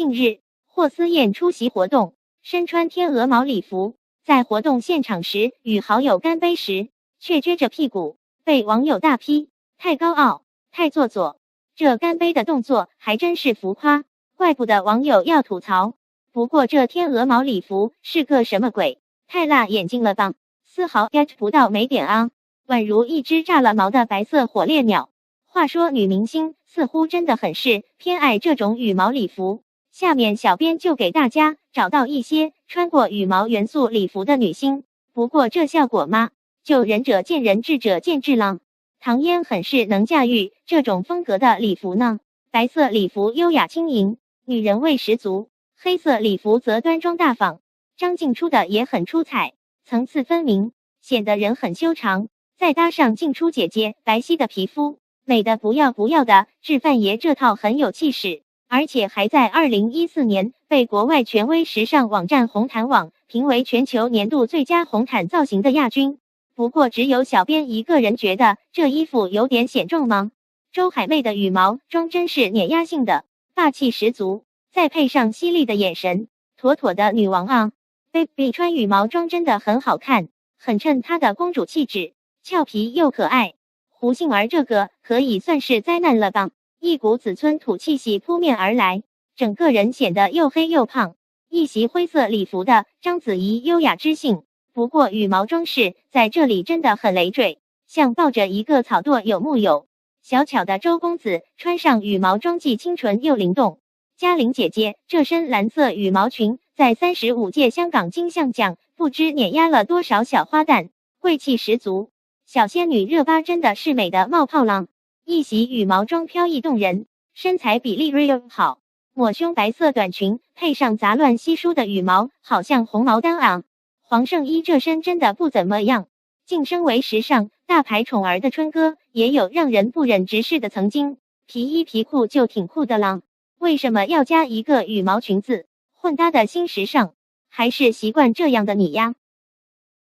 近日，霍思燕出席活动，身穿天鹅毛礼服，在活动现场时与好友干杯时，却撅着屁股，被网友大批太高傲、太做作。这干杯的动作还真是浮夸，怪不得网友要吐槽。不过这天鹅毛礼服是个什么鬼？太辣眼睛了吧，丝毫 get 不到美点啊，宛如一只炸了毛的白色火烈鸟。话说女明星似乎真的很是偏爱这种羽毛礼服，下面小编就给大家找到一些穿过羽毛元素礼服的女星，不过这效果嘛，就仁者见仁，智者见智了。唐嫣很是能驾驭这种风格的礼服呢，白色礼服优雅轻盈，女人味十足，黑色礼服则端庄大方。张静初的也很出彩，层次分明，显得人很修长，再搭上静初姐姐白皙的皮肤，美的不要不要的，智范爷这套很有气势，而且还在2014年被国外权威时尚网站红毯网评为全球年度最佳红毯造型的亚军。不过只有小编一个人觉得这衣服有点显重吗？周海媚的羽毛装真是碾压性的，霸气十足，再配上犀利的眼神，妥妥的女王啊！ Baby 穿羽毛装真的很好看，很衬她的公主气质，俏皮又可爱。胡杏儿这个可以算是灾难了吧，一股子村土气息扑面而来，整个人显得又黑又胖。一袭灰色礼服的章子怡优雅知性，不过羽毛装饰在这里真的很累赘，像抱着一个草垛有木有。小巧的周公子穿上羽毛装既清纯又灵动。嘉玲姐姐这身蓝色羽毛裙在35届香港金像奖不知碾压了多少小花旦，贵气十足。小仙女热巴真的是美的冒泡浪，一袭羽毛装飘逸动人，身材比例 real 好，抹胸白色短裙配上杂乱稀疏的羽毛，好像红毛丹啊。黄圣依这身真的不怎么样，晋升为时尚大牌宠儿的春哥也有让人不忍直视的曾经，皮衣皮裤就挺酷的啦。为什么要加一个羽毛裙子？混搭的新时尚，还是习惯这样的你呀？